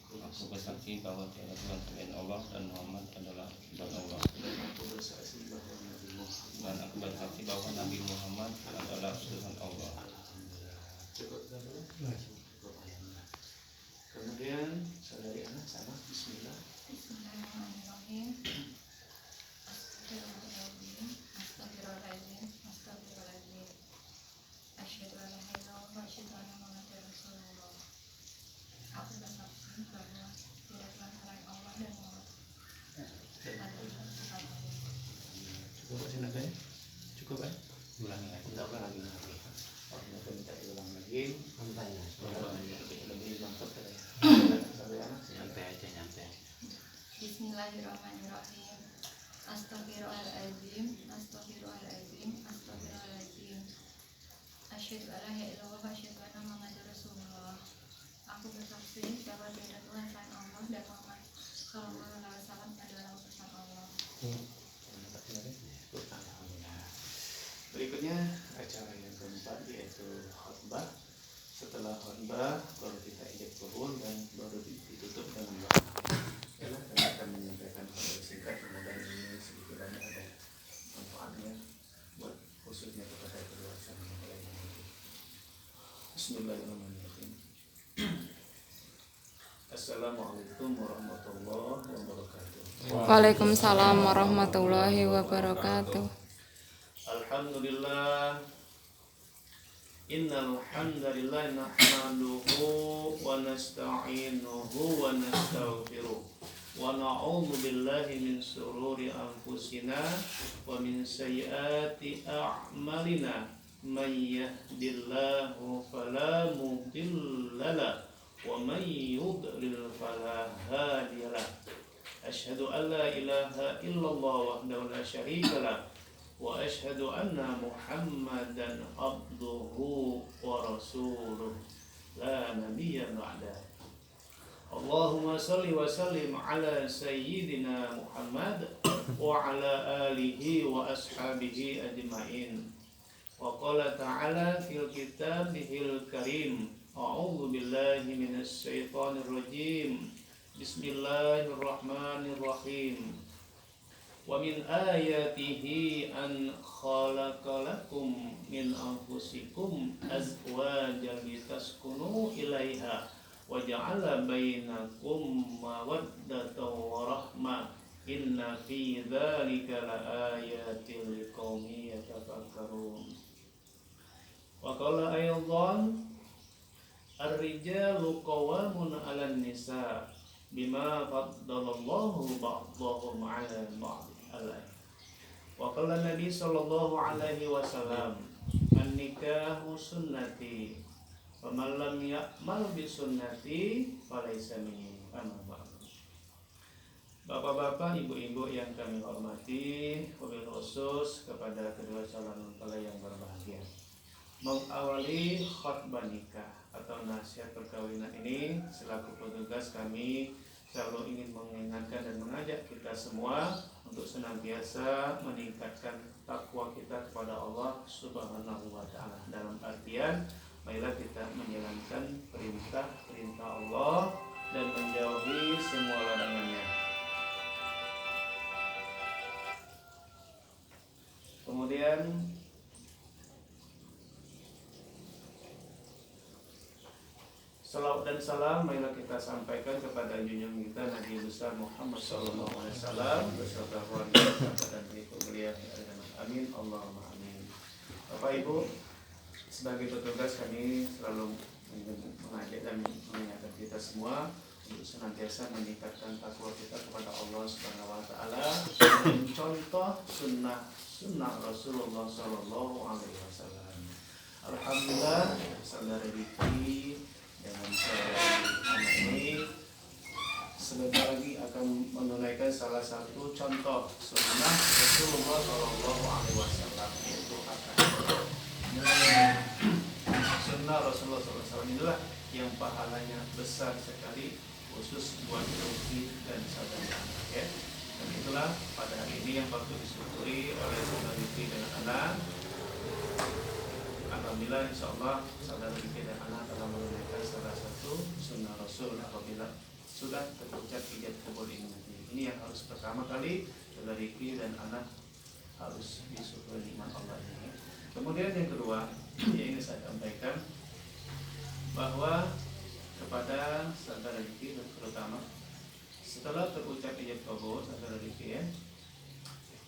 Aku bersaksi bahwa tiada Tuhan selain Allah dan Muhammad adalah utusan Allah. Dan aku bersaksi bahwa Nabi Muhammad adalah utusan Allah. Kemudian saudari anak sama Bismillah. Bismillahirrahmanirrahim. Astagfirullahaladzim. Astagfirullahaladzim. Asyhadu an la ilaha illallah wa asyhadu anna Muhammadar Rasulullah. Aku bersaksi bahwa tiada Tuhan selain Allah dan Muhammad adalah utusan Allah. Cukup silakan. Cukup kan? Ulangi lagi. Kita ulang lagi. Oh, kita minta diulang lagi. Lebih mantap ya. Saudari anak Nyantai aja, nyantai. Bismillahirrahmanirrahim. Astagfirullahaladzim. Astagfirullahaladzim. Astagfirullahaladzim. Asyhadu an la ilaha illallah wa asyhadu anna Muhammadar Rasulullah. Aku bersaksi bahwa tiada Tuhan selain Allah dan Muhammad sallallahu alaihi wasallam adalah utusan Allah. Berikutnya acara yang keempat yaitu khutbah. Setelah khutbah baru kita ijab qabul dan baru ditutup dengan doa. Yalah, kami akan menyampaikan khutbah singkat, mudah-mudahan ini sedikit banyak ada manfaatnya buat khususnya kepada kedua sama mempelai nanti. Bismillahirrahmanirrahim. Assalamualaikum warahmatullahi wabarakatuh. Waalaikumsalam warahmatullahi wabarakatuh. Alhamdulillah. Innal hamdalillah nahmaduhu wa nasta'inuhu wa nastaghfiruh wa na'udzu billahi min shururi anfusina wa min sayyiati a'malina may yahdihillahu fala mudilla lahu wa may yudlil fala hadiya lahu. Asyhadu an la ilaha illallah wahdahu la syarika lahu wa asyhadu anna Muhammadan abduhu wa rasuluh la nabiyya ba'da. Allahumma salli wa sallim ala sayyidina Muhammad wa ala alihi wa ashabihi ajma'in. Wa qala ta'ala fil kitabihil karim, a'udzu billahi minasy syaithanir rajim. Bismillahirrahmanirrahim. Wa min ayatihi an khalaqalakum min anfusikum azwajan litaskunu ilaiha wa ja'ala bainakum mawaddatan wa rahmah. Inna fi dzalika laayatin liqaumin yatafakkarun. Wa qala aydan ar-rijalu qawwamun 'alan nisa bima faddalallahu ba'dahum 'ala ba'd. Wa qala Nabi sallallahu alaihi wasallam, an-nikahu sunnati wa man lam ya'mal bi sunnati falaysa minni. Bapak-bapak, ibu-ibu yang kami hormati, wabil khusus kepada kedua calon mempelai yang berbahagia. Mengawali khutbah nikah atau nasihat perkawinan ini, selaku petugas kami selalu ingin mengingatkan dan mengajak kita semua untuk senantiasa meningkatkan takwa kita kepada Allah Subhanahu wa Ta'ala. Dalam artian, marilah kita menjalankan perintah Allah dan menjauhi semua larangannya. Kemudian salawat dan salam marilah kita sampaikan kepada junjungan kita Nabi besar Muhammad sallallahu alaihi wasallam beserta keluarga dan pengikut beliau. Amin Allahumma amin. Bapak Ibu, sebagai petugas kami selalu mengajak dan mengingatkan kita semua untuk senantiasa meningkatkan takwa kita kepada Allah Subhanahu wa Ta'ala dengan contoh sunnah Rasulullah sallallahu alaihi wasallam. Alhamdulillah, saudara Diki dengan anak ini sebentar lagi akan menunaikan salah satu contoh sunnah Rasulullah Shallallahu Alaihi Wasallam, yaitu akad. Sunnah Rasulullah SAW inilah yang pahalanya besar sekali, khusus buat Luki dan saudara anak, ya. Dan itulah pada hari ini yang patut disyukuri oleh saudara Luki dan anak. Alhamdulillah, insya Allah saudara Luki dan anak telah menunaikan salah satu sunnah Rasul apabila sudah terucap ijab kabul ini nanti. Ini yang harus pertama kali saudara Riki dan anak harus disyukuri nikmat Allah ini. Kemudian yang kedua yang ingin saya sampaikan bahwa kepada saudara Riki terutama setelah terucap ijab kabul saudara Riki ya,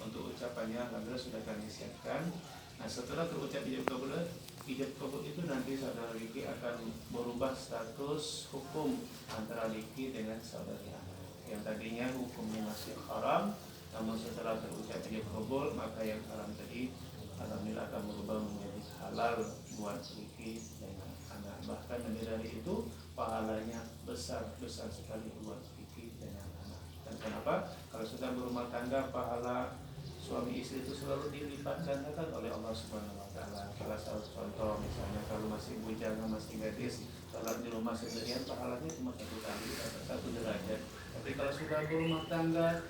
untuk ucapannya alhamdulillah sudah kami siapkan. Nah setelah terucap ijab kabul itu nanti saudara Riki akan berubah status hukum antara Riki dengan saudari Ana. Yang tadinya hukumnya masih haram, namun setelah terucap ijab kabul maka yang haram tadi alhamdulillah akan berubah menjadi halal buat Riki dengan Ana. Bahkan lebih dari itu pahalanya besar sekali buat Riki dengan Ana. Dan kenapa? Kalau sudah berumah tangga pahala suami istri itu selalu dilipat gandakan oleh Allah Subhanahu wa taala. Salah satu contoh misalnya kalau masih bujang, masih gadis, salat di rumah sendirian pahalanya cuma 1 kali atau 1 derajat. Tapi kalau sudah berumah tangga,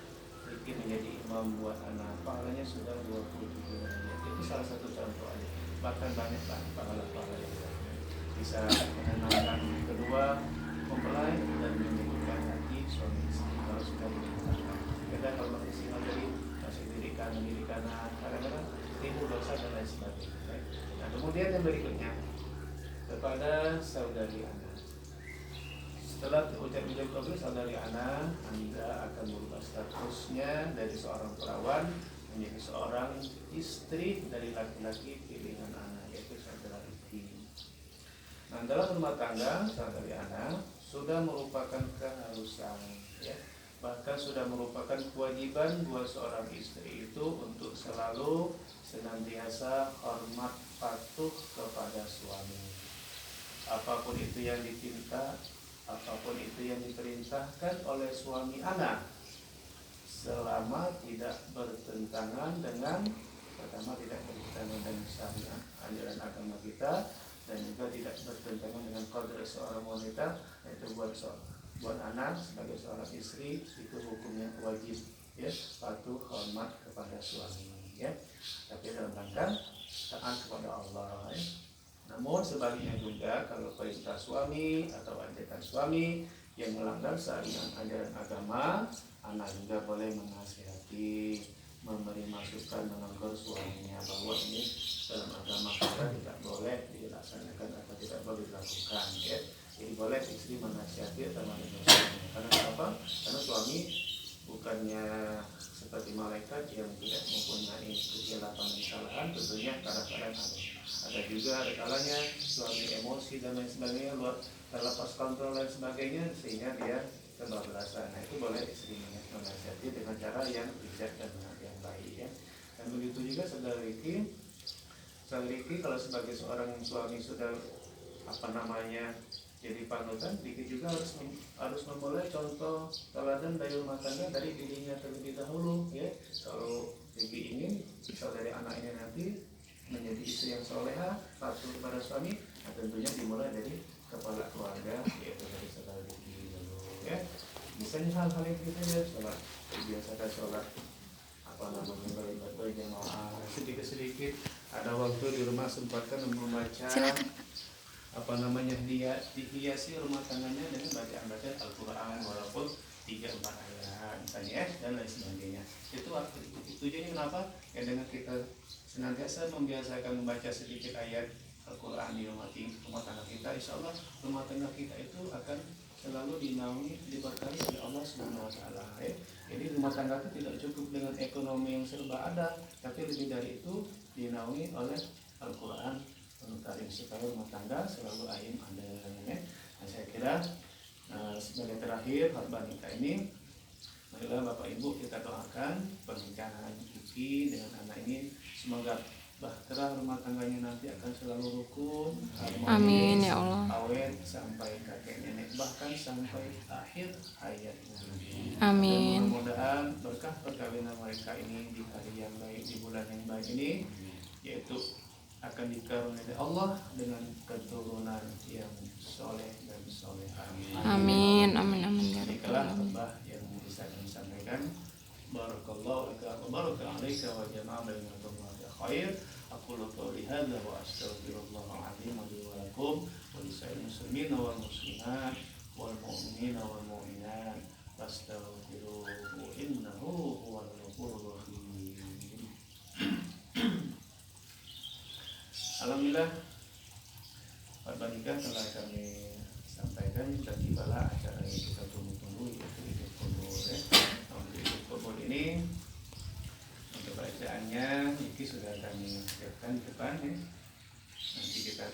Riki menjadi imam buat anak, pahalanya sudah 27 derajat. Itu salah satu contoh aja. Bahkan banyak pahala-pahala yang bisa menenangkan kedua mempelai dan menyembuhkan hati suami istri kalau sudah berumah tangga. Kita kalau masih single jadi mendirikan kadang-kadang timbul dosa dan lain sebagainya. Nah kemudian yang berikutnya kepada saudari Ana. Setelah terucap ijab kabul saudari Ana, Anda akan berubah statusnya dari seorang perawan menjadi seorang istri dari laki-laki pilihan Ana, yaitu saudara Riki. Nah dalam rumah tangga saudari Ana sudah merupakan keharusan ya, bahkan sudah merupakan kewajiban buat seorang istri itu untuk selalu senantiasa hormat patuh kepada suami. Apapun itu yang diminta, apapun itu yang diperintahkan oleh suami anak, selama tidak bertentangan dengan, pertama tidak bertentangan dengan syariat ajaran agama kita, dan juga tidak bertentangan dengan kodrat seorang wanita, yaitu buat anak sebagai seorang istri itu hukumnya wajib ya, patuh hormat kepada suami ya, tapi dalam rangka taat kepada Allah ya. Namun sebaliknya juga kalau perintah suami atau ajakan suami yang melanggar syariat ajaran agama, anak juga boleh menasihati, memberi masukan, menegur suaminya bahwa ini dalam agama kita tidak boleh dilaksanakan atau tidak boleh dilakukan ya. Jadi boleh istri menasihati atau menegur suaminya. Karena apa? Karena suami bukannya seperti malaikat yang tidak mempunyai kesilapan dan kesalahan, tentunya kadang-kadang ada juga kalanya suami emosi dan lain sebagainya, terlepas kontrol dan sebagainya, sehingga dia kebablasan. Nah itu boleh istri menasihati dengan cara yang bijak dan yang baik ya. Dan begitu juga saudara Riki kalau sebagai seorang suami sudah jadi panutan, Riki juga harus memulai contoh teladan dari rumah tangga dari dirinya terlebih dahulu ya. Kalau Riki ingin saudari anak ini nanti menjadi istri yang soleha, patuh kepada suami, nah tentunya dimulai dari kepala keluarga, yaitu dari saudara Riki dulu ya. Misalnya hal-hal yang kita ya, sholat biasakan sholat berjamaah sedikit-sedikit, ada waktu di rumah sempatkan membaca dihiasi rumah tangganya dengan bacaan Al-Quran walaupun 3-4 ayat misalnya dan lain sebagainya. Itu tujuannya kenapa? Ya dengan kita senantiasa membiasakan membaca sedikit ayat Al-Quran di rumah tangga kita, insya Allah rumah tangga kita itu akan selalu dinaungi, diberkahi oleh Allah Subhanahu wa taala ya. Jadi rumah tangga itu tidak cukup dengan ekonomi yang serba ada, tapi lebih dari itu dinaungi oleh Al-Quran Karim supaya rumah tangga selalu ayem ada ya. Nah, saya kira sebagai terakhir khotbah nikah ini, marilah Bapak Ibu kita doakan pernikahan Riki dengan anak ini, semoga bahtera rumah tangganya nanti akan selalu rukun, harmonis, Amin ya Allah. awet sampai kakek nenek, bahkan sampai akhir hayatnya. Amin. Dan mudah-mudahan berkah perkawinan mereka ini di hari yang baik, di bulan yang baik ini, yaitu akan dikaruniai Allah dengan keturunan yang soleh dan soleha. Amin. Amin. Amin ya rabbal Inilah alamin. khotbah yang bisa kami sampaikan. Barakallahu laka wa baraka 'alaika wa jama'a bainakum bi khair. Aqulu qawli hadza wa astaghfirullahal 'azim li wa lakum wa lisa'il muslimin wal muslimat wal mu'minina wal mu'minat fastaghfiruhu innahu huwal ghafurur rahim. Alhamdulillah, khotbah nikah telah kami sampaikan dan tibalah acara yang kita tunggu-tunggu, yaitu Idul Kubur ya. Untuk Idul Kubur ini, untuk bacaannya ini sudah kami siapkan di depan ya. Nanti kita